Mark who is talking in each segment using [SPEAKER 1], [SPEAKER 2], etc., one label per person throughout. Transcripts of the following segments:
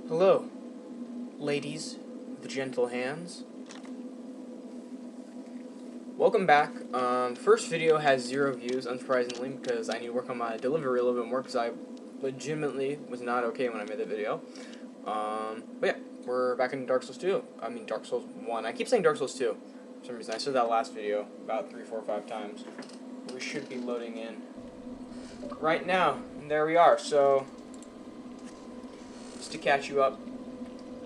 [SPEAKER 1] Hello, ladies with gentle hands. Welcome back. First video has 0 views, unsurprisingly, because I need to work on my delivery a little bit more, because I legitimately was not okay when I made the video. But yeah, we're back in Dark Souls 2. I mean, Dark Souls 1. I keep saying Dark Souls 2 for some reason. I said that last video about 3, 4, 5 times. We should be loading in right now. And there we are. So, just to catch you up,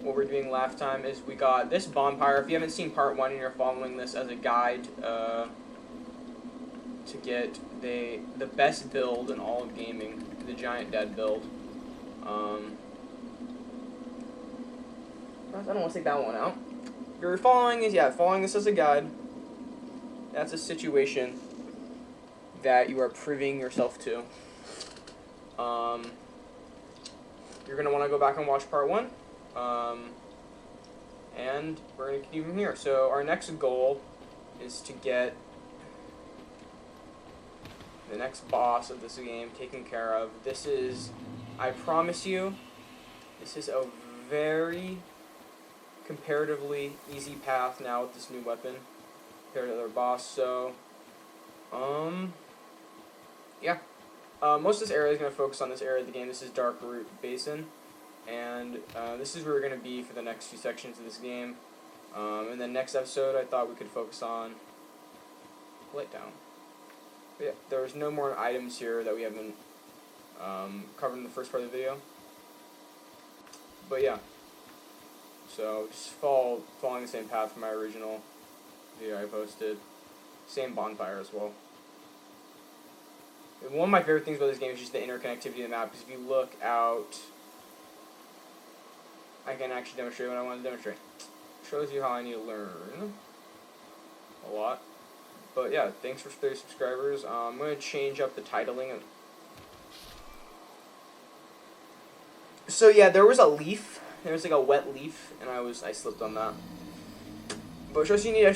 [SPEAKER 1] what we're doing last time is we got this bonfire. If you haven't seen part 1 and you're following this as a guide to get the best build in all of gaming, the giant dead build. I don't want to take that one out. If you're following this as a guide, that's a situation that you are proving yourself to. You're going to want to go back and watch part 1. And we're going to continue from here. So our next goal is to get the next boss of this game taken care of. This is, I promise you, this is a very comparatively easy path now with this new weapon compared to the other boss. So, yeah. Most of this area is going to focus on this area of the game. This is Dark Root Basin. And this is where we're going to be for the next few sections of this game. In the next episode, I thought we could focus on Letdown. But yeah, there's no more items here that we haven't covered in the first part of the video. But yeah, so just following the same path from my original video I posted. Same bonfire as well. And one of my favorite things about this game is just the interconnectivity of the map, because if you look out, I can actually demonstrate what I want to demonstrate. Shows you how I need to learn a lot. But yeah, thanks for 30 subscribers. I'm going to change up the titling. So yeah, there was a leaf. There was like a wet leaf, and I slipped on that. But it shows you need to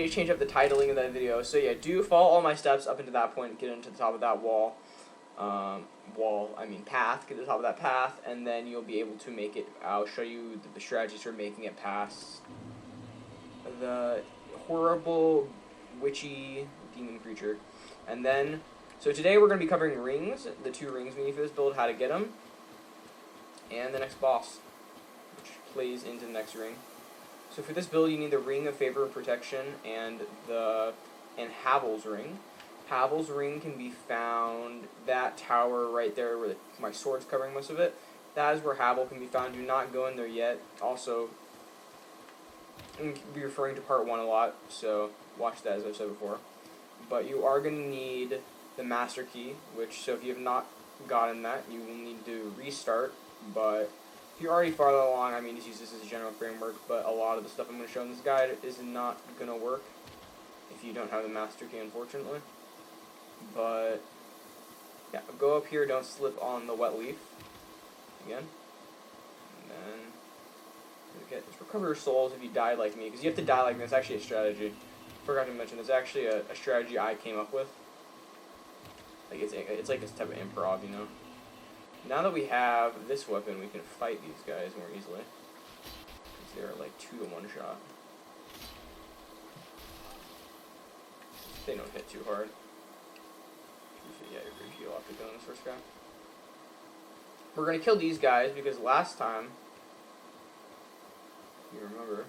[SPEAKER 1] change up the titling of that video. So yeah, do follow all my steps up into that point, get into the top of that path, get to the top of that path, and then you'll be able to make it. I'll show you the strategies for making it past the horrible, witchy demon creature. And then, so today we're going to be covering rings, the 2 rings we need for this build, how to get them, and the next boss, which plays into the next ring. So for this build, you need the Ring of Favor and Protection and Havel's Ring. Havel's Ring can be found, that tower right there where my sword's covering most of it. That is where Havel can be found. Do not go in there yet. Also, I'm going to be referring to part 1 a lot, so watch that as I've said before. But you are going to need the Master Key, so if you have not gotten that, you will need to restart. But if you're already farther along, I mean, just use this as a general framework, but a lot of the stuff I'm going to show in this guide is not going to work if you don't have the Master Key, unfortunately. But yeah, go up here, don't slip on the wet leaf again, and then just recover your souls if you die like me, because you have to die like me. It's actually a strategy. Forgot to mention, it's actually a strategy I came up with. Like it's like this type of improv, you know. Now that we have this weapon, we can fight these guys more easily, because they're like 2 in 1 shot. They don't hit too hard. Yeah, you're pretty heal after killing this first guy. We're going to kill these guys because last time, if you remember,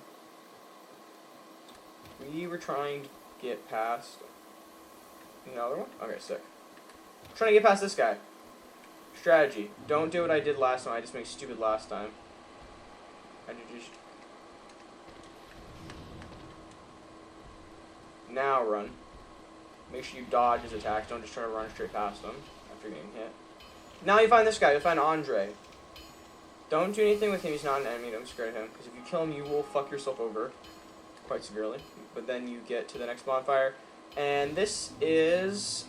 [SPEAKER 1] we were trying to get past another one. Okay, sick. We're trying to get past this guy. Strategy. Don't do what I did last time. I just made stupid last time. I did just... Now run. Make sure you dodge his attacks. Don't just try to run straight past him after getting hit. Now you find this guy. You'll find Andre. Don't do anything with him. He's not an enemy. Don't scare him. Because if you kill him, you will fuck yourself over quite severely. But then you get to the next bonfire. And this is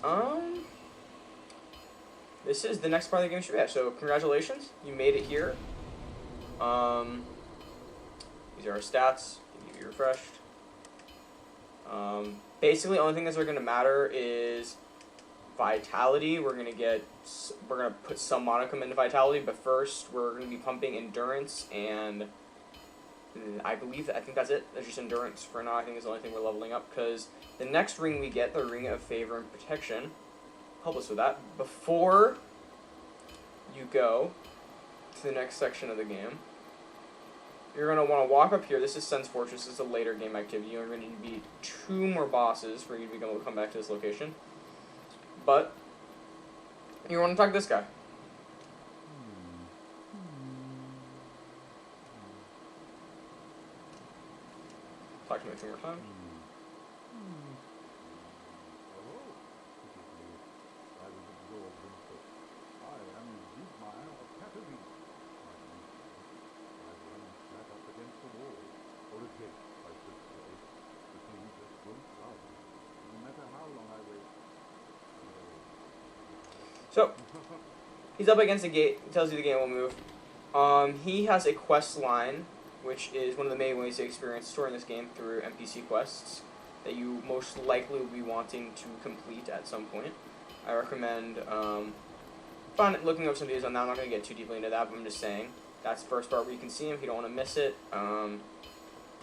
[SPEAKER 1] the next part of the game should be at. So congratulations. You made it here. These are our stats. Can you be refreshed? Basically, the only thing that's going to matter is Vitality. We're gonna put some modicum into Vitality, but first we're gonna be pumping Endurance, and I think that's it. That's just Endurance for now. I think is the only thing we're leveling up, because the next ring we get, the Ring of Favor and Protection, help us with that. Before you go to the next section of the game, you're going to want to walk up here. This is Sen's Fortress. This is a later game activity. You're going to need to beat 2 more bosses for you to be able to come back to this location. But you want to talk to this guy. Talk to me 2 more times. So, he's up against the gate. He tells you the game will move. He has a quest line, which is one of the main ways to experience storing this game through NPC quests that you most likely will be wanting to complete at some point. I recommend looking up some videos on that. I'm not going to get too deeply into that, but I'm just saying that's the first part where you can see him if you don't want to miss it.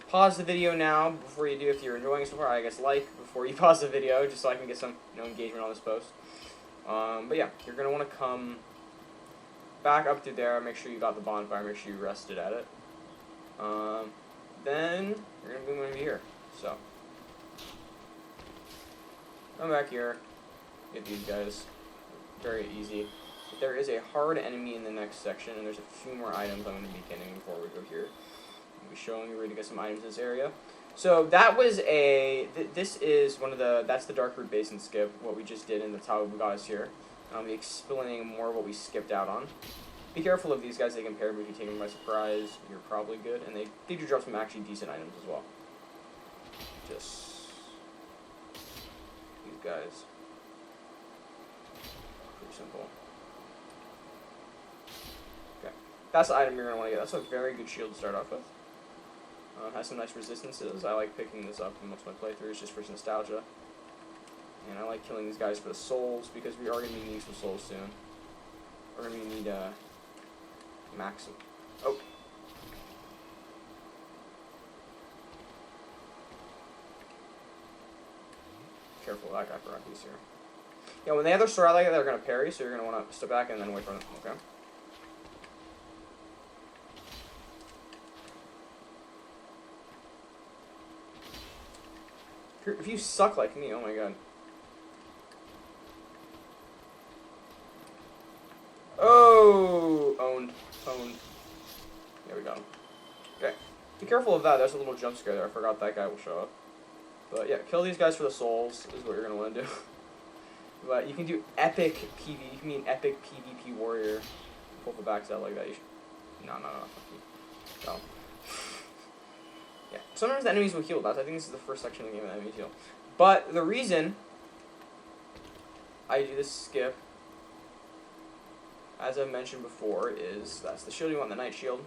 [SPEAKER 1] Pause the video now before you do if you're enjoying it so far. I guess before you pause the video, just so I can get some engagement on this post. But yeah, you're going to want to come back up through there, make sure you got the bonfire, make sure you rested at it. Then you're going to move over here. So, come back here, get these guys. Very easy. But there is a hard enemy in the next section, and there's a few more items I'm going to be getting before we go here. I'll be showing you where to get some items in this area. So that was this is that's the Dark Root Basin skip, what we just did, and that's how we got us here. And I'll be explaining more of what we skipped out on. Be careful of these guys, they can pair, but if you take them by surprise, you're probably good. And they do drop some actually decent items as well. Just these guys. Pretty simple. Okay. That's the item you're going to want to get. That's a very good shield to start off with. Has some nice resistances. I like picking this up in most of my playthroughs just for nostalgia. And I like killing these guys for the souls, because we are going to be needing some souls soon. We're going to need maximum. Oh. Careful of that guy for a piece here. Yeah, when they have their sword out like that, they're going to parry, so you're going to want to step back and then wait for them. Okay. If you suck like me, oh my god. Oh! Owned. There we go. Okay. Be careful of that. There's a little jump scare there. I forgot that guy will show up. But yeah, kill these guys for the souls is what you're going to want to do. But you can do epic PV. You can be an epic PvP warrior. Pull the backs out like that. You should... No. Fuck you. No. Yeah, sometimes the enemies will heal. I think this is the first section of the game that enemies heal. But the reason I do this skip, as I mentioned before, is that's the shield you want, the Night Shield.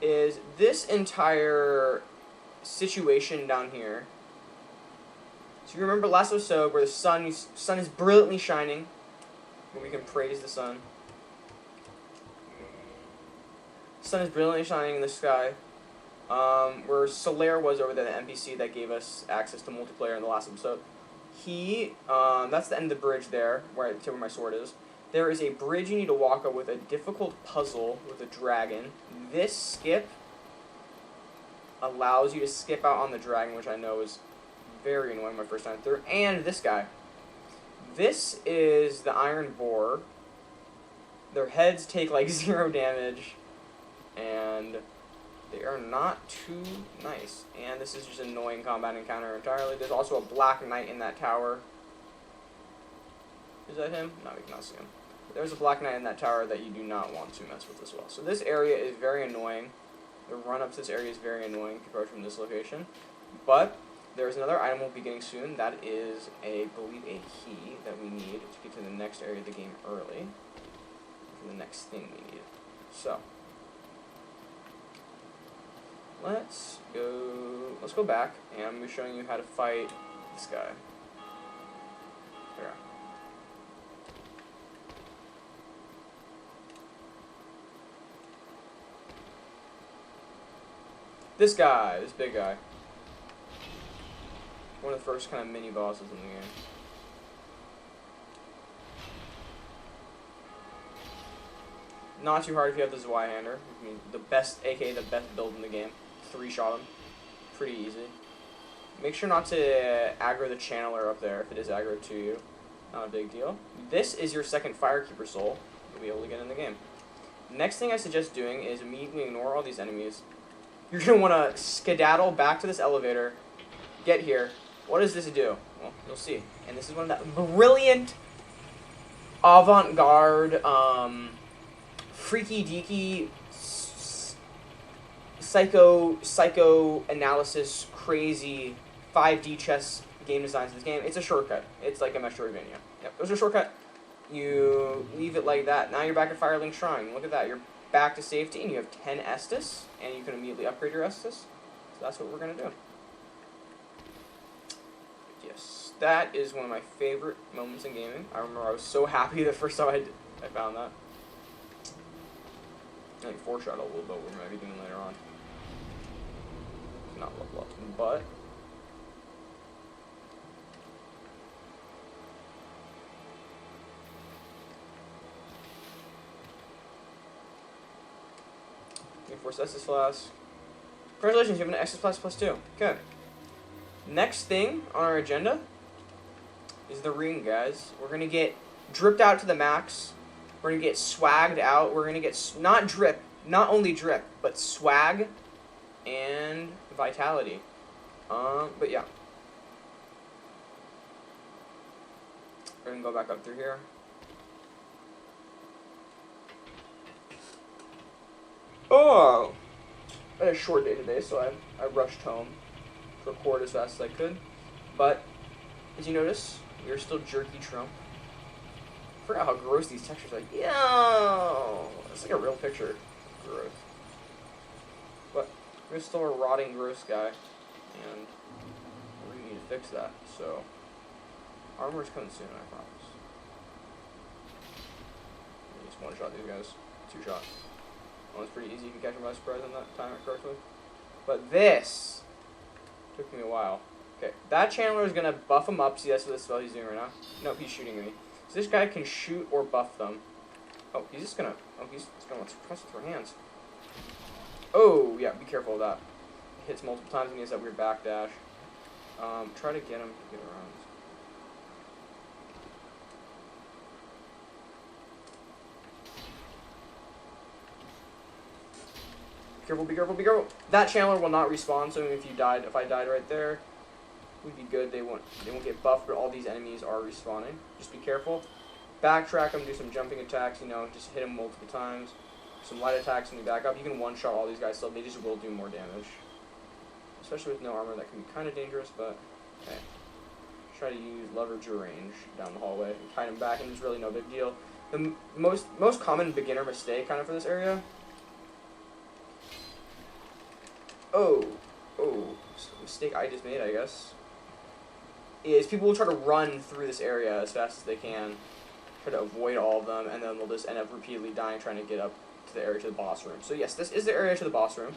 [SPEAKER 1] Is this entire situation down here. So you remember last episode where the sun is brilliantly shining, where we can praise the sun. The sun is brilliantly shining in the sky. Where Solaire was over there, the NPC that gave us access to multiplayer in the last episode. That's the end of the bridge there, where my sword is. There is a bridge you need to walk up with a difficult puzzle with a dragon. This skip allows you to skip out on the dragon, which I know is very annoying my first time through. And this guy. This is the Iron Boar. Their heads take like 0 damage, and they are not too nice. And this is just an annoying combat encounter entirely. There's also a Black Knight in that tower. Is that him? No, we cannot see him. There's a Black Knight in that tower that you do not want to mess with as well. So this area is very annoying. The run-up to this area is very annoying compared from this location. But there's another item we'll be getting soon. That is, I believe, a key that we need to get to the next area of the game early. For the next thing we need. So let's go back, and I'm going to be showing you how to fight this guy. This guy, this big guy. One of the first kind of mini bosses in the game. Not too hard if you have the Zweihander. I mean, the best, aka the best build in the game. 3-shot him. Pretty easy. Make sure not to aggro the channeler up there if it is aggro to you. Not a big deal. This is your second Firekeeper soul. You'll be able to get in the game. Next thing I suggest doing is immediately ignore all these enemies. You're going to want to skedaddle back to this elevator. Get here. What does this do? Well, you'll see. And this is one of the brilliant avant-garde, freaky-deaky, psychoanalysis, crazy 5D chess game designs of this game. It's a shortcut. It's like a Metroidvania. Yep, there's a shortcut. You leave it like that. Now you're back at Firelink Shrine. Look at that. You're back to safety, and you have 10 Estus, and you can immediately upgrade your Estus. So that's what we're going to do. Yes, that is one of my favorite moments in gaming. I remember I was so happy the first time I found that. I think foreshadow a little bit what we might be doing later on. Not level up, but Force Estus Flask. Congratulations, you have an Estus Flask +2. Okay. Next thing on our agenda is the ring, guys. We're gonna get dripped out to the max. We're gonna get swagged out. We're gonna get not only drip, but swag and vitality. But yeah. We're gonna go back up through here. Oh! I had a short day today, so I rushed home to record as fast as I could. But, as you notice, we're still jerky Trump. I forgot how gross these textures are. Yo! It's like a real picture. Gross. But, we're still a rotting, gross guy. And we need to fix that. So, armor's coming soon, I promise. Just one-shot these guys. Two-shot. Well, it's pretty easy. You can catch him by surprise on that, time it correctly. But this took me a while. Okay, that channeler is going to buff him up. See, that's what the spell he's doing right now. Nope, he's shooting me. So this guy can shoot or buff them. Oh, he's just going to... Oh, he's going to press with her hands. Oh, yeah, be careful of that. He hits multiple times and he has that weird backdash. Try to get him to get around. Careful, be careful, be careful. That channeler will not respawn, so if I died right there, we'd be good. They won't get buffed, but all these enemies are respawning. Just be careful. Backtrack them, do some jumping attacks, you know, just hit them multiple times. Some light attacks and you back up. You can one-shot all these guys, so they just will do more damage. Especially with no armor, that can be kind of dangerous, but okay. Try to leverage your range down the hallway and kite them back, and it's really no big deal. The most common beginner mistake kind of for this area. Oh, mistake I just made, I guess, is people will try to run through this area as fast as they can, try to avoid all of them, and then they'll just end up repeatedly dying trying to get up to the area to the boss room. So yes, this is the area to the boss room,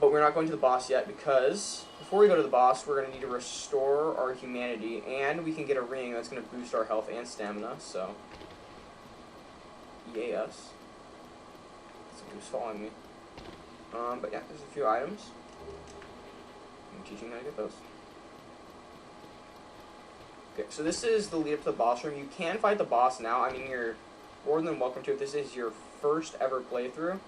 [SPEAKER 1] but we're not going to the boss yet because before we go to the boss, we're going to need to restore our humanity, and we can get a ring that's going to boost our health and stamina, so yay us. Somebody's following me. But yeah, there's a few items. I'm teaching you how to get those. Okay, so this is the lead up to the boss room. You can fight the boss now. I mean, you're more than welcome to if this is your first ever playthrough.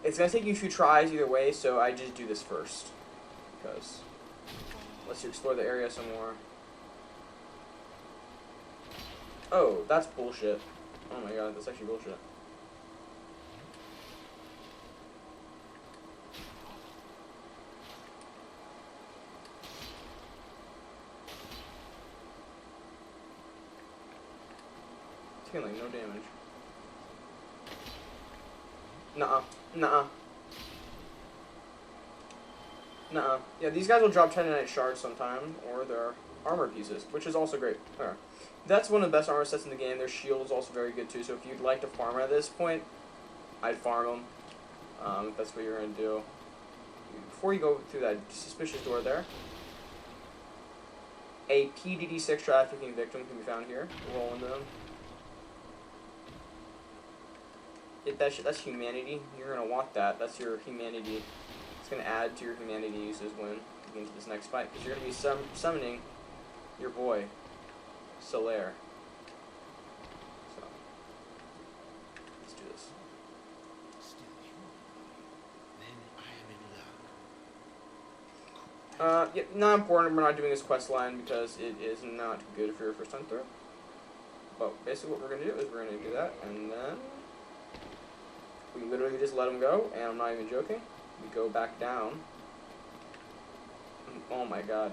[SPEAKER 1] It's going to take you a few tries either way, so I just do this first. Because unless you explore the area some more. Oh, that's bullshit. Oh my god, that's actually bullshit. Taking like no damage. Nuh-uh. Nuh-uh. Nuh-uh. Yeah, these guys will drop Titanite shards sometime, or their armor pieces, which is also great. Alright. That's one of the best armor sets in the game. Their shield is also very good too, so if you'd like to farm at this point, I'd farm them. If that's what you're going to do. Before you go through that suspicious door there, a PDD6 trafficking victim can be found here. Roll into them. That's humanity. You're going to want that. That's your humanity. It's going to add to your humanity uses when you get into this next fight. Because you're going to be summoning your boy, Solaire. So, let's do this. Yeah, not important. We're not doing this quest line because it is not good for your first time through. But basically what we're going to do is we're going to do that, and then we literally just let him go, and I'm not even joking. We go back down. Oh my god.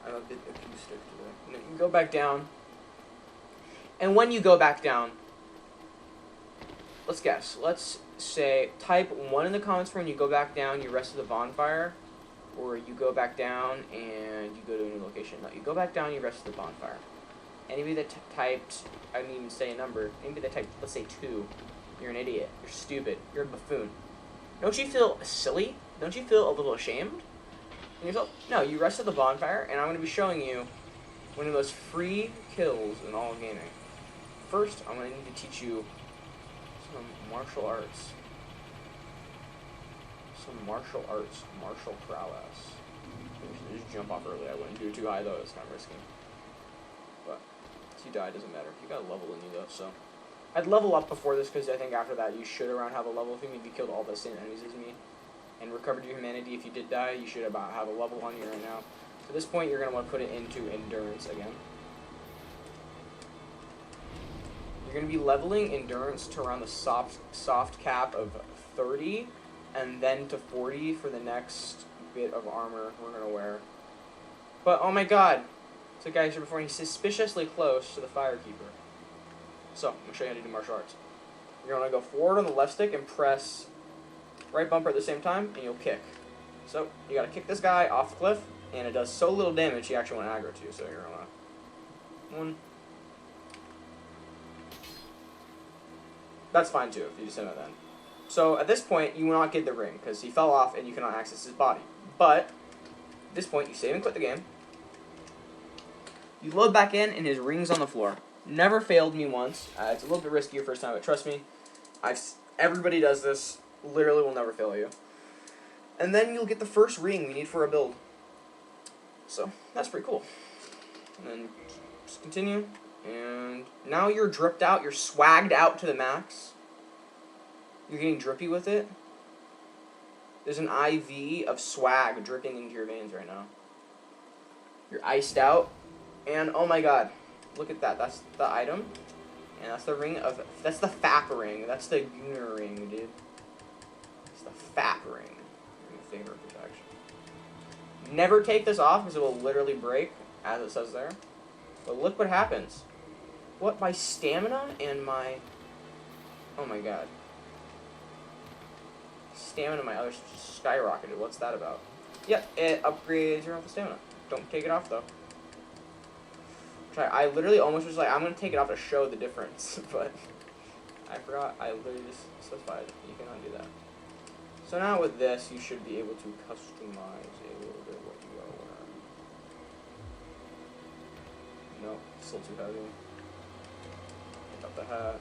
[SPEAKER 1] I'm a bit acoustic today. No, you go back down. And when you go back down, let's guess. Let's say, type 1 in the comments for when you go back down, you rest at the bonfire. Or you go back down and you go to a new location. No, you go back down, you rest at the bonfire. Anybody that typed, I didn't even say a number, anybody that typed, let's say 2, you're an idiot. You're stupid. You're a buffoon. Don't you feel silly? Don't you feel a little ashamed? And yourself? No, you rest at the bonfire, and I'm going to be showing you one of the most free kills in all of gaming. First, I'm going to need to teach you some martial arts. Martial prowess. Just jump off early. I wouldn't do it too high though. It's kind of risky. But if you die, it doesn't matter. You got a level in you though, so I'd level up before this because I think after that you should around have a level. If you killed all the same enemies as me and recovered your humanity, if you did die, you should about have a level on you right now. So at this point, you're gonna want to put it into endurance again. You're gonna be leveling endurance to around the soft cap of 30. And then to 40 for the next bit of armor we're going to wear. But, oh my god! So guys, before he's suspiciously close to the Firekeeper. So, I'm going to show you how to do martial arts. You're going to go forward on the left stick and press right bumper at the same time, and you'll kick. So, you got to kick this guy off the cliff, and it does so little damage you actually want to aggro to. So, you're going to... 1. That's fine too, if you just hit it then. So, at this point, you will not get the ring, because he fell off and you cannot access his body. But, at this point, you save and quit the game. You load back in, and his ring's on the floor. Never failed me once. It's a little bit risky your first time, but trust me, everybody does this. Literally will never fail you. And then you'll get the first ring we need for a build. So, that's pretty cool. And then, just continue. And now you're dripped out, you're swagged out to the max. You're getting drippy with it. There's an IV of swag dripping into your veins right now. You're iced out. And, oh my god. Look at that. That's the item. And that's the ring of... That's the FAP ring. That's the Gunner ring, dude. It's the FAP ring. Finger protection. Never take this off because it will literally break, as it says there. But look what happens. What? My stamina and my... Oh my god. Stamina, my other skyrocketed. What's that about? Yep, it upgrades your health and stamina. Don't take it off though. I literally almost was like, I'm gonna take it off to show the difference, but I forgot. I literally just specified you cannot do that. So now with this, you should be able to customize a little bit what you are wearing. Nope, still too heavy. Pick up the hat.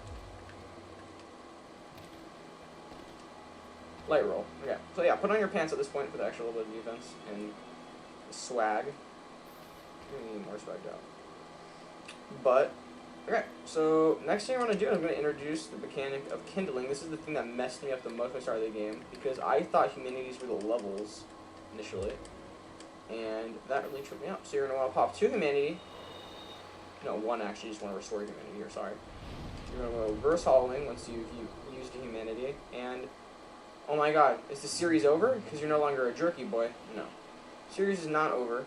[SPEAKER 1] Light roll. Okay. So yeah, put on your pants at this point for the extra little bit of defense and the swag. You need more swagged out. But okay. So next thing I want to do, I'm going to introduce the mechanic of kindling. This is the thing that messed me up the most when I started the game because I thought humanities were the levels initially, and that really tripped me up. So you're going to want to pop 2 humanity. No, 1 actually. You just want to restore humanity here. Sorry. You're going to go reverse hollowing once you've used a humanity and. Oh my god, is the series over? Because you're no longer a jerky boy. No. Series is not over.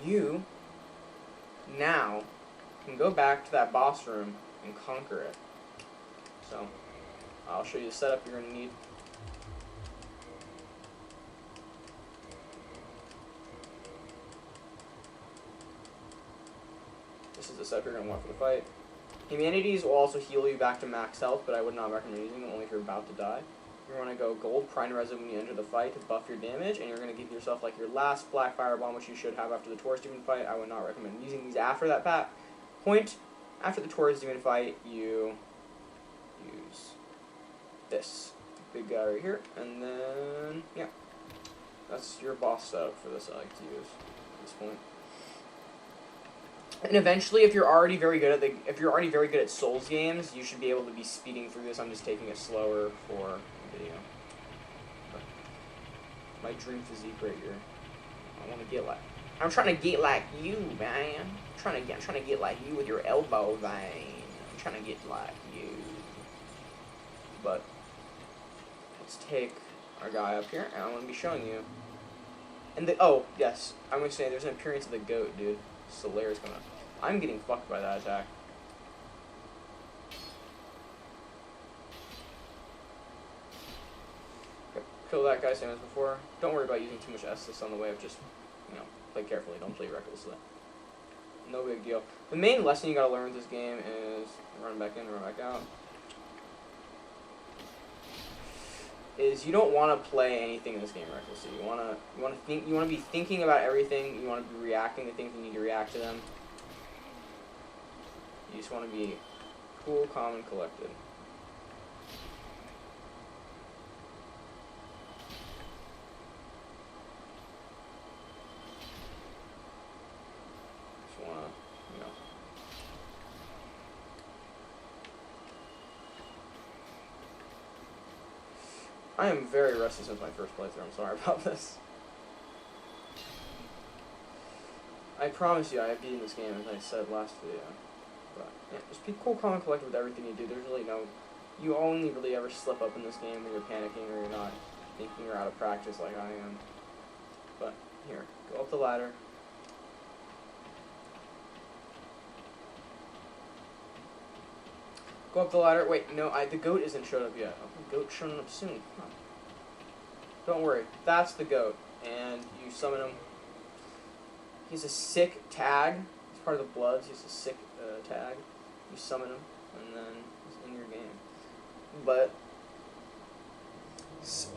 [SPEAKER 1] You now can go back to that boss room and conquer it. So, I'll show you the setup you're going to need. This is the setup you're going to want for the fight. Humanities will also heal you back to max health, but I would not recommend using them only if you're about to die. You're going to go gold, prime resin when you enter the fight to buff your damage, and you're going to give yourself like your last black fire bomb, which you should have after the Taurus Demon fight. I would not recommend using these after that point. After the Taurus Demon fight, you use this big guy right here, and then, yeah. That's your boss setup for this I like to use at this point. And eventually, if you're already very good at Souls games, you should be able to be speeding through this. I'm just taking it slower for video. But my dream physique right here. I want to get like. I'm trying to get like you, man. I'm trying to get like you with your elbow vein. I'm trying to get like you. But let's take our guy up here, and I'm gonna be showing you. And oh yes, I'm gonna say there's an appearance of the goat, dude. Solaire's gonna. I'm getting fucked by that attack. Kill that guy, same as before. Don't worry about using too much Estus on the way up. Just, play carefully. Don't play recklessly. No big deal. The main lesson you gotta learn with this game is run back in, run back out. Is you don't want to play anything in this game recklessly. You want to be thinking about everything. You want to be reacting to things you need to react to them. You just want to be cool, calm, and collected. Just want to, I am very rusty since my first playthrough. I'm sorry about this. I promise you I have beaten this game, as I said last video. But, yeah, just be cool, calm, and collected with everything you do. There's really no... You only really ever slip up in this game when you're panicking or you're not thinking you're out of practice like I am. But, here. Go up the ladder. Go up the ladder. Wait, no, the goat isn't showed up yet. Oh, the goat's showing up soon. Huh. Don't worry. That's the goat. And you summon him. He's a sick tag. He's part of the Bloods. He's a sick tag. You summon him, and then he's in your game. But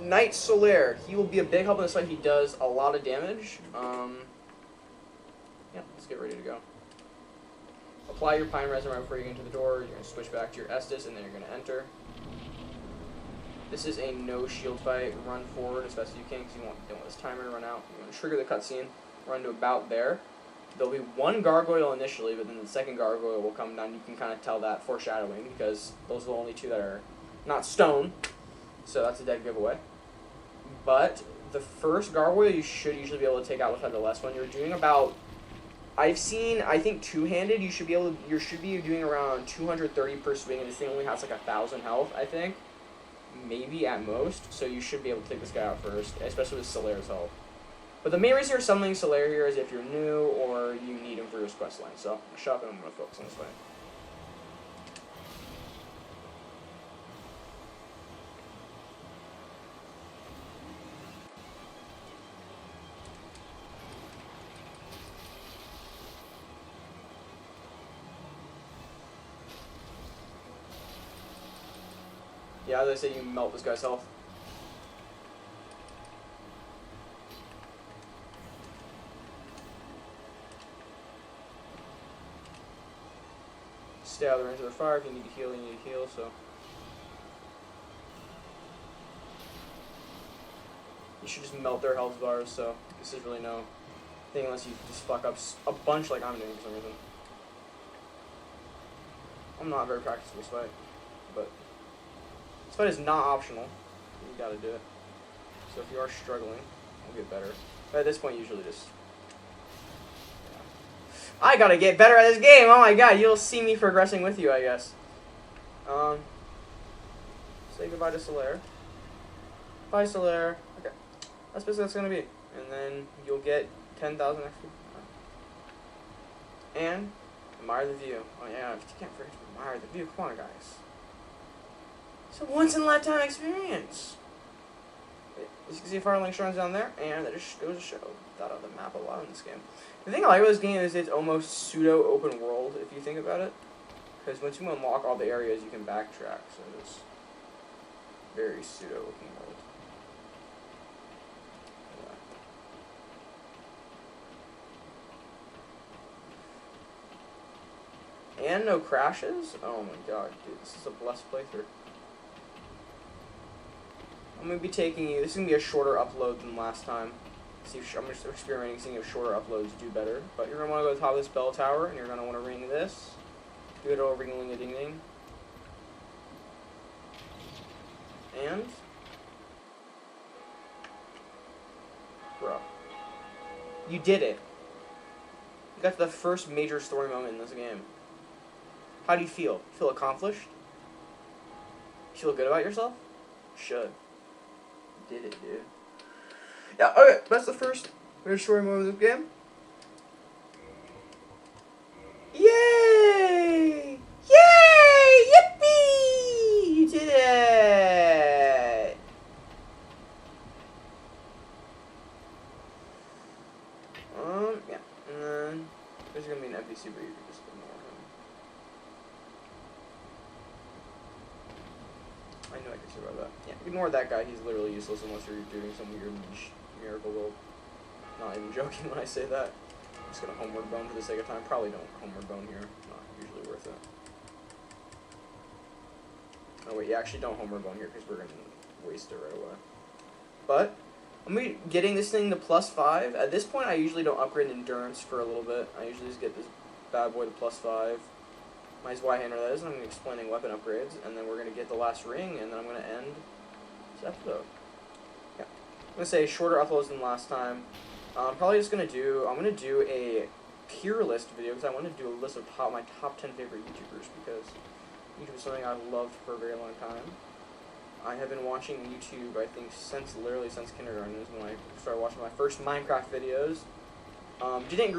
[SPEAKER 1] Knight Solaire, he will be a big help in this fight. He does a lot of damage. Yeah, let's get ready to go. Apply your Pine Resin right before you get into the door. You're going to switch back to your Estus, and then you're going to enter. This is a no shield fight. Run forward as fast as you can because you don't want this timer to run out. You're going to trigger the cutscene. Run to about there. There'll be one gargoyle initially, but then the second gargoyle will come down. You can kind of tell that foreshadowing because those are the only two that are not stone. So that's a dead giveaway. But the first gargoyle you should usually be able to take out without the last one. You're doing about... I've seen, I think two-handed, you should be doing around 230 per swing, and this thing only has like 1,000 health, I think. Maybe at most. So you should be able to take this guy out first, especially with Solaire's health. But the main reason you're summoning Solaire here is if you're new or you need him for your quest line. So, shut up and I'm going to focus on this fight. Yeah, as I say, you melt this guy's health. Stay out of the range of their fire. If you need to heal, you need to heal, so. You should just melt their health bars, so this is really no thing unless you just fuck up a bunch like I'm doing for some reason. I'm not very practiced in this fight, but this fight is not optional. You gotta do it. So if you are struggling, it'll get better. But at this point, usually just... I gotta get better at this game. Oh my god, you'll see me progressing with you, I guess. Say goodbye to Solaire. Bye, Solaire. Okay, that's basically what it's gonna be, and then you'll get 10,000 XP. And admire the view. Oh yeah, you can't forget to admire the view. Come on, guys. It's a once in a lifetime experience. You can see Firelink Shrines down there, and that just goes to show that on the map a lot in this game. The thing I like about this game is it's almost pseudo open world if you think about it, because once you unlock all the areas, you can backtrack. So it's very pseudo open world. Yeah. And no crashes. Oh my god, dude, this is a blessed playthrough. I'm going to be taking you, this is going to be a shorter upload than last time. See if, I'm just experimenting, seeing if shorter uploads do better. But you're going to want to go to the top of this bell tower, and you're going to want to ring this. Do it over ring-a-ling-a-ding-ding. And... bro. You did it. You got to the first major story moment in this game. How do you feel? Feel accomplished? You feel good about yourself? You should. Did it, dude. Yeah, okay, that's the first major story mode of this game. Yay! Yay! Yippee! You did it! Yeah. And then there's gonna be an NPC where you can just ignore him. I knew I could survive that. Yeah, ignore that guy. He's literally useless unless you're doing some weird miracle world. Not even joking when I say that. I'm just gonna homeward bone for the sake of time. Probably don't homeward bone here. Not usually worth it. Oh wait, you actually don't homeward bone here because we're gonna waste it right away. But I'm gonna be getting this thing to +5. At this point, I usually don't upgrade endurance for a little bit. I usually just get this bad boy to +5. Might as well handle that is, and I'm going to be explaining weapon upgrades, and then we're going to get the last ring, and then I'm going to end this episode. Yeah. I'm going to say shorter uploads than last time. I'm probably just going to do, I'm going to do a tier list video, because I want to do a list of my top 10 favorite YouTubers, because YouTube is something I've loved for a very long time. I have been watching YouTube, I think, literally since kindergarten is when I started watching my first Minecraft videos. Didn't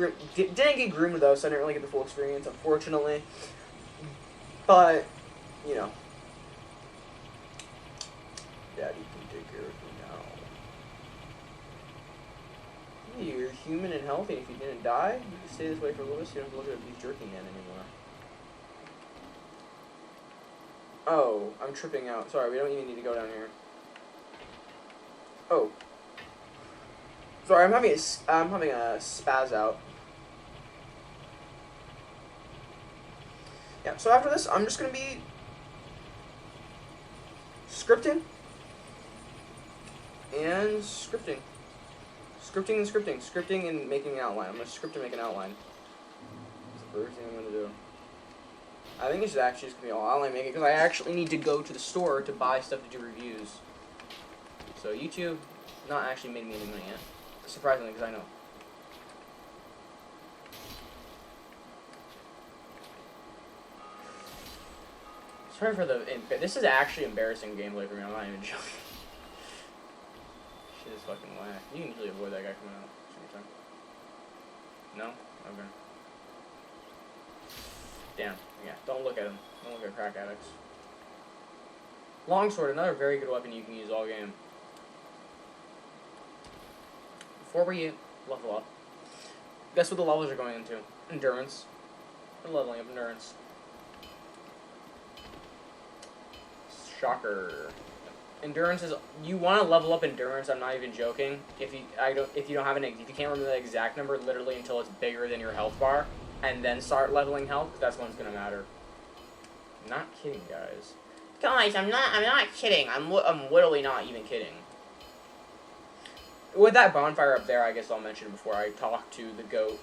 [SPEAKER 1] get groomed, though, so I didn't really get the full experience, unfortunately. But, you know, Daddy can take care of me now. You're human and healthy. If you didn't die, you can stay this way for a little bit so you don't have to look at a beef jerky man anymore. Oh, I'm tripping out. Sorry, we don't even need to go down here. Oh. Sorry, I'm having a spaz out. Yeah, so after this, I'm just going to be scripting and scripting. Scripting and scripting. Scripting and making an outline. I'm going to script and make an outline. That's the first thing I'm going to do. I think it's actually just going to be all outline making because I actually need to go to the store to buy stuff to do reviews. So YouTube, not actually made me any money yet. Surprisingly, because I know. Sorry for the... This is actually embarrassing gameplay for me. I'm not even joking. Shit is fucking whack. You can usually avoid that guy coming out anytime. No? Okay. Damn. Yeah, don't look at him. Don't look at crack addicts. Longsword, another very good weapon you can use all game. Before we level up, guess what the levels are going into? Endurance. We're leveling up endurance. Shocker. Endurance is, you want to level up endurance. I'm not even joking. If you don't have if you can't remember the exact number, literally until it's bigger than your health bar, and then start leveling health. That's when it's gonna matter. I'm not kidding, guys. Guys, I'm not kidding. I'm literally not even kidding. With that bonfire up there, I guess I'll mention before I talk to the goat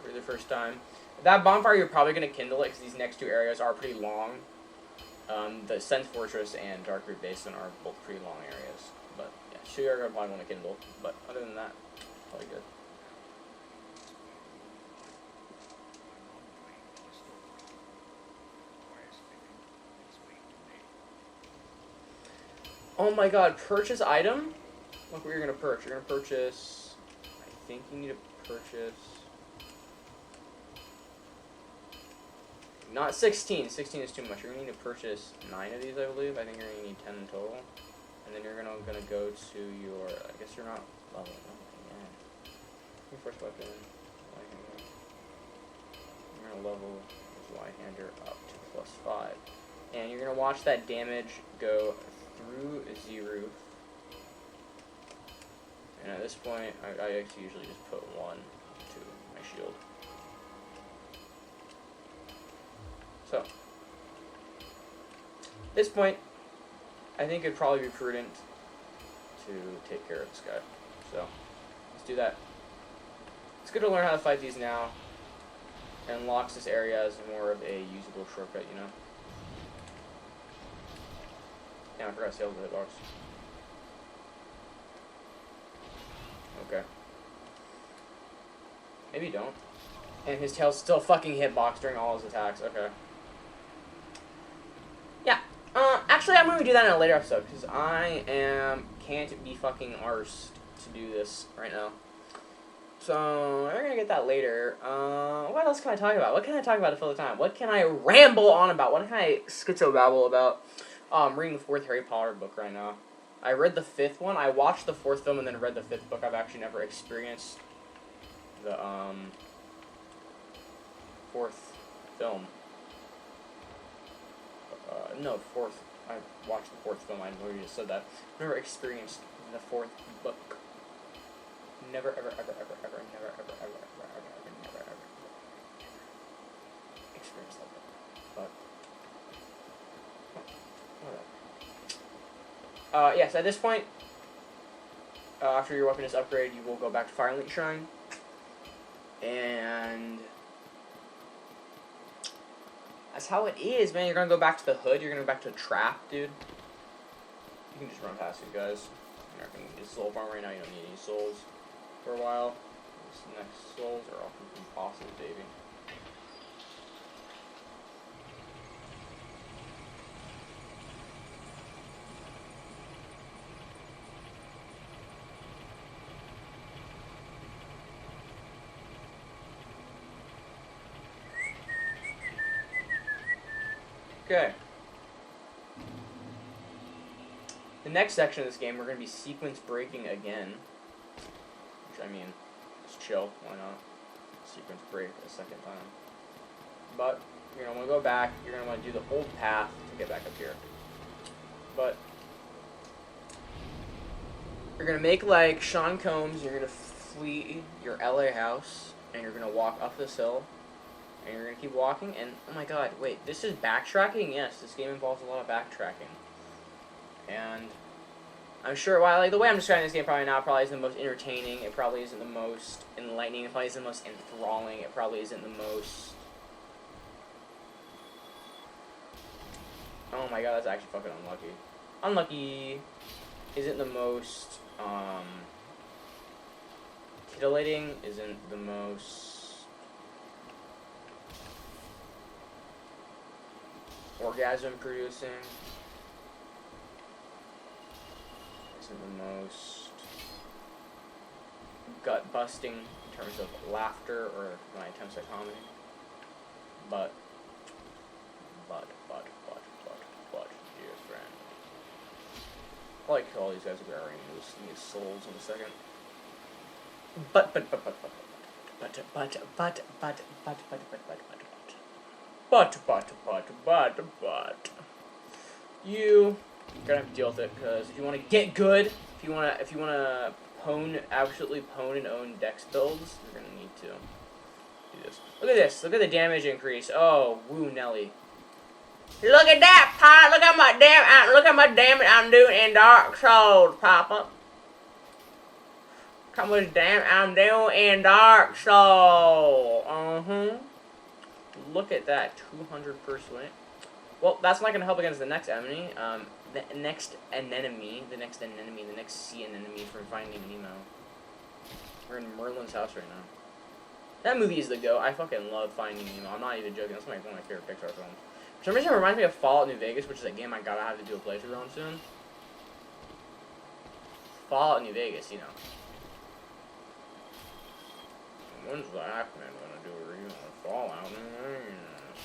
[SPEAKER 1] for the first time. That bonfire, you're probably gonna kindle it because these next two areas are pretty long. The Sense Fortress and Dark Root Basin are both pretty long areas. But, yeah, so you're going to probably want to kindle. But, other than that, probably good. Oh my god, purchase item? Look what you're going to purchase. You're going to purchase... I think you need to purchase... Not 16. 16 is too much. You're going to need to purchase 9 of these, I believe. I think you're going to need 10 in total. And then you're gonna go to your, I guess you're not leveling up. Yeah. Your first weapon, right-hander. You're gonna level this right-hander up to +5. And you're gonna watch that damage go through Z-roof. And at this point, I actually usually just put 1 to my shield. So, at this point, I think it'd probably be prudent to take care of this guy. So, let's do that. It's good to learn how to fight these now. It unlocks this area as more of a usable shortcut, you know? Yeah, I forgot to save the hitbox. Okay. Maybe you don't. And his tail's still fucking hitbox during all his attacks. Okay. Yeah. Actually, I'm gonna do that in a later episode, because can't be fucking arsed to do this right now. So, we're gonna get that later. What else can I talk about? What can I talk about to fill the time? What can I ramble on about? What can I schizo-babble about? I'm reading the 4th Harry Potter book right now. I read the 5th one. I watched the 4th film and then read the 5th book. I've actually never experienced the, 4th film. No, 4th. I watched the 4th film. I literally just said that. I've never experienced the 4th book. Never, ever, ever, ever, ever, never, ever, ever, ever, ever, never, ever, experienced that book. But, whatever. Yes, at this point, after your weapon is upgraded, you will go back to Firelink Shrine. And that's how it is, man. You're gonna go back to the hood. You're gonna go back to the trap, dude. You can just run past these guys. You're not gonna need soul farm right now. You don't need any souls for a while. These next souls are all impossible, baby. Okay. The next section of this game, we're going to be sequence breaking again. Which, I mean, just chill. Why not? Sequence break a second time. But, you're going to want to go back. You're going to want to do the old path to get back up here. But, you're going to make like Sean Combs. You're going to flee your LA house. And you're going to walk up this hill. And you're going to keep walking, and, oh my god, wait, this is backtracking? Yes, this game involves a lot of backtracking. And I'm sure, while, like, the way I'm describing this game probably isn't the most entertaining, it probably isn't the most enlightening, it probably isn't the most enthralling, it probably isn't the most... Oh my god, that's actually fucking unlucky. Unlucky isn't the most, titillating, isn't the most... orgasm producing isn't the most gut busting in terms of laughter or my attempts at comedy, but dear friend, I like all these guys will be already these souls in a second. But you gotta have to deal with it, because if you want to get good, if you want to absolutely pwn and own dex builds, you're gonna need to do this. Look at this. Look at the damage increase. Oh, woo Nelly. Look at that, Pop. Look at my damage I'm doing in Dark Souls, Papa. Look how much damage I'm doing in Dark Souls. Look at that, 200%. Well, that's not gonna help against the next enemy. The next sea anemone from Finding Nemo. We're in Merlin's house right now. That movie is the go. I fucking love Finding Nemo. I'm not even joking. That's one of my favorite Pixar films. For some reason, it reminds me of Fallout New Vegas, which is a game I gotta have to do a playthrough on soon. Fallout New Vegas, you know. When's the Ackman gonna do a review on Fallout New Vegas?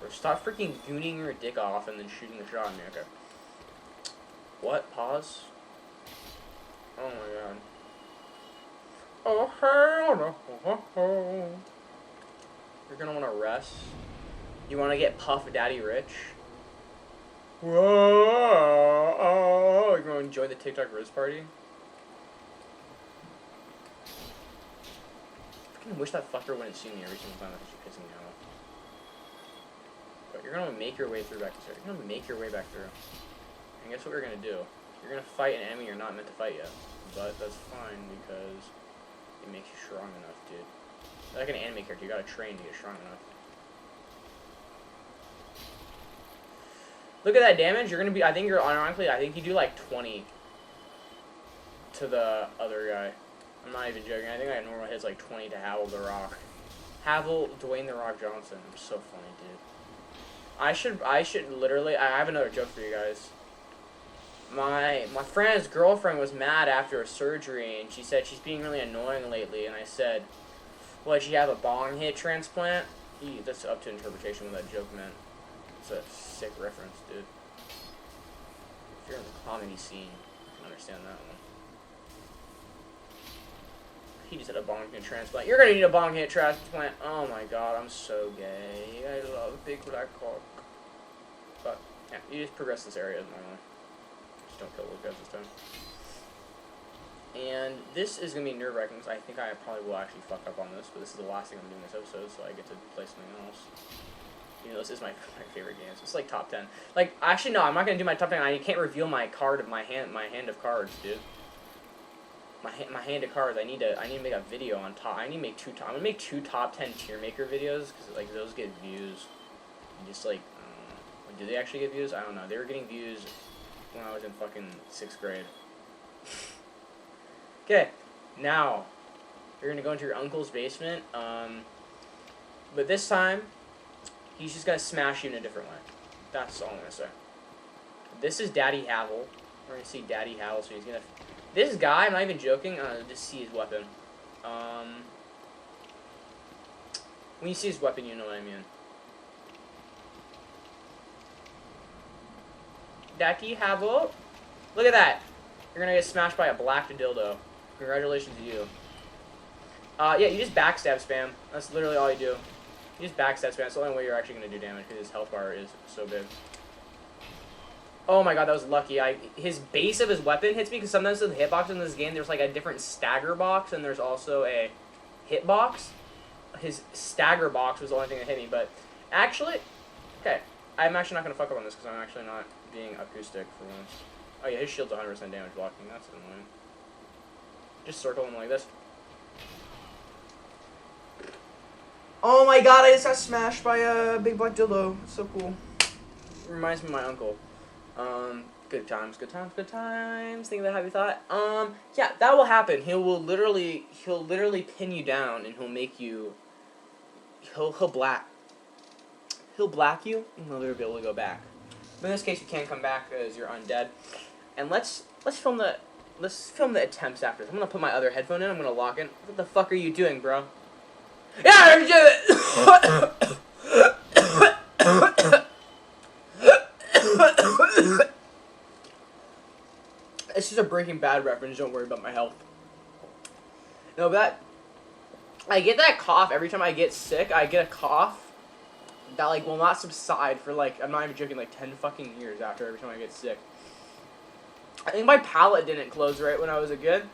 [SPEAKER 1] Bro, stop freaking gooning your dick off and then shooting a shot at me. Okay. What? Pause? Oh my god. Oh hell no. You're gonna wanna rest. You wanna get Puff Daddy rich? Whoa! You're gonna enjoy the TikTok Riz party? I fucking wish that fucker wouldn't see me every single time. That's just pissing me off. But you're gonna make your way through back to there. You're gonna make your way back through. And guess what you're gonna do? You're gonna fight an enemy you're not meant to fight yet. But that's fine because it makes you strong enough, dude. Like an anime character, you gotta train to get strong enough. Look at that damage. You're gonna be. I think you're ironically. I think you do like 20 to the other guy. I'm not even joking. I think I normal hits like 20 to Havel the Rock. Havel, Dwayne the Rock Johnson. I'm so funny, dude. I should literally. I have another joke for you guys. My friend's girlfriend was mad after a surgery, and she said she's being really annoying lately. And I said, "What? She have a bong hit transplant?" That's up to interpretation what that joke meant. It's a sick reference, dude. If you're in the comedy scene, you can understand that one. He just had a bong hit transplant. You're gonna need a bong hit transplant. Oh my god, I'm so gay. I love big black cock. But yeah, you just progress this area as normal. Just don't kill those guys this time. And this is gonna be nerve-wracking because I think I probably will actually fuck up on this, but this is the last thing I'm doing this episode, so I get to play something else. You know, this is my favorite games. It's like top 10. Like, actually, no, I'm not gonna do my top 10. I can't reveal my card of my hand of cards, dude. My hand of cards. I need to make a video on top. I need to make I'm gonna make 2 top 10 tier maker videos because like those get views. And just like, do they actually get views? I don't know. They were getting views when I was in fucking 6th grade. Okay, now you're gonna go into your uncle's basement. But this time, he's just gonna smash you in a different way. That's all I'm gonna say. This is Daddy Havel. We're gonna see Daddy Havel, so he's gonna. This guy, I'm not even joking. Just see his weapon. When you see his weapon, you know what I mean. Daddy Havel, look at that. You're gonna get smashed by a black dildo. Congratulations to you. Yeah, you just backstab spam. That's literally all you do. You just backstab spam. That's the only way you're actually gonna do damage because his health bar is so big. Oh my god, that was lucky. His base of his weapon hits me because sometimes with the hitbox in this game, there's like a different stagger box and there's also a hitbox. His stagger box was the only thing that hit me, but actually, okay, I'm actually not gonna fuck up on this because I'm actually not being acoustic for once. Oh yeah, his shield's 100% damage blocking. That's annoying. Just circle him like this. Oh my god, I just got smashed by a big black dildo. It's so cool. It reminds me of my uncle. Good times, good times, good times. Think of a happy thought. Yeah, that will happen. He'll literally pin you down and he'll make you. He'll black you and he'll never be able to go back. But in this case, you can't come back because you're undead. And let's film the attempts after this. I'm gonna put my other headphone in. I'm gonna lock in. What the fuck are you doing, bro? Yeah, it's just a Breaking Bad reference. Don't worry about my health. No, but I get that cough every time I get sick. I get a cough that like will not subside for like, I'm not even joking, like 10 fucking years after every time I get sick. I think my palate didn't close right when I was a kid.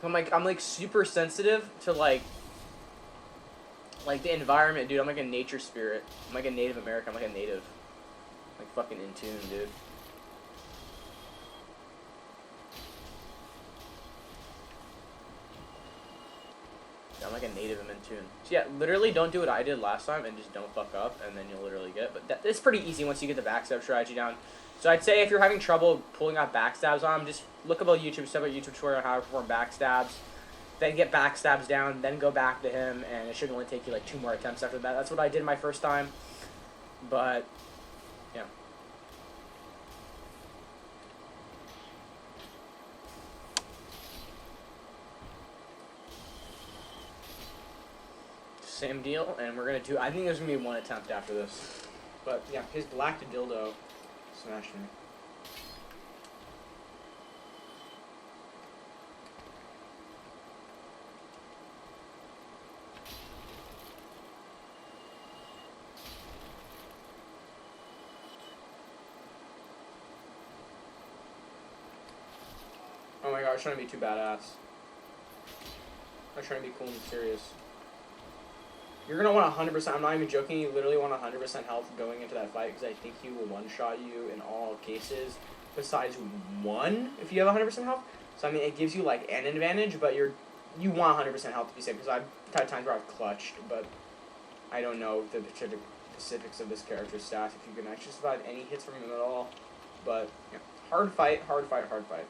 [SPEAKER 1] I'm like super sensitive to like the environment, dude. I'm like a nature spirit. I'm like a Native American. I'm like a native. Like fucking in tune, dude. I'm like a native. I'm in tune. So yeah, literally don't do what I did last time and just don't fuck up, and then you'll literally get it. But it's pretty easy once you get the backstab strategy down. So I'd say if you're having trouble pulling out backstabs on him, just look up a YouTube tutorial on how to perform backstabs. Then get backstabs down, then go back to him, and it should only take you like 2 more attempts after that. That's what I did my first time. But yeah. Same deal, and we're gonna do. I think there's gonna be one attempt after this, but yeah, his black dildo smashed me. Oh my god, I was trying to be too badass. I was trying to be cool and serious. You're gonna want 100%. I'm not even joking. You literally want 100% health going into that fight because I think he will one-shot you in all cases, besides one if you have 100% health. So I mean, it gives you like an advantage, but you want 100% health to be safe. Because I've had times where I've clutched, but I don't know the specifics of this character's stats. If you can actually survive any hits from him at all, but yeah, hard fight, hard fight, hard fight.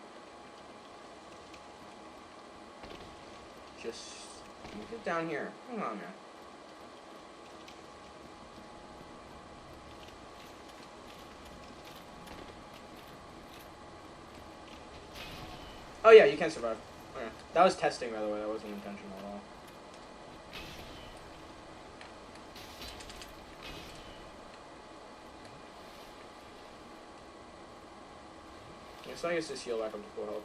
[SPEAKER 1] Just get down here. Come on, man. Oh yeah, you can survive. Okay. That was testing, by the way. That wasn't intentional at all. Yeah, so I guess just heal back up to full health.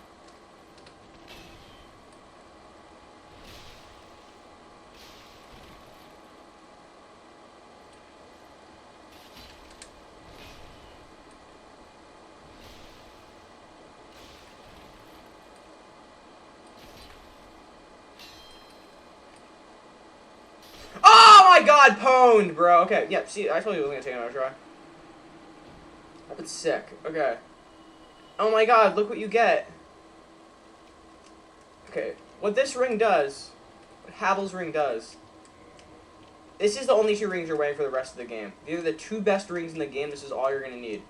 [SPEAKER 1] Oh my god, pwned, bro. Okay, yeah, see, I told you I was gonna take another try. That's sick. Okay. Oh my god, look what you get. Okay, what this ring does, what Havel's ring does, this is the only 2 rings you're wearing for the rest of the game. These are the 2 best rings in the game. This is all you're gonna need.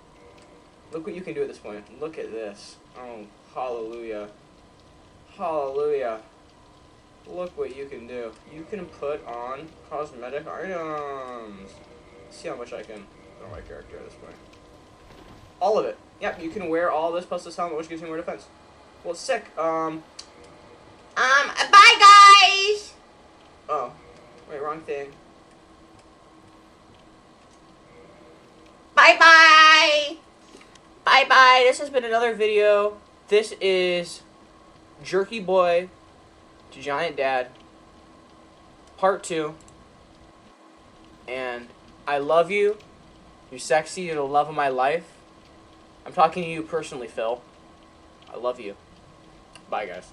[SPEAKER 1] Look what you can do at this point. Look at this. Oh, hallelujah. Hallelujah. Look what you can do. You can put on cosmetic items. Let's see how much I can put on my character at this point. All of it. Yep, you can wear all this plus this helmet, which gives you more defense. Well, it's sick. Bye, guys! Oh. Wait, wrong thing. Bye-bye! Bye-bye. This has been another video. This is Jerky Boy to Giant Dad, part 2, and I love you. You're sexy. You're the love of my life. I'm talking to you personally, Phil. I love you. Bye, guys.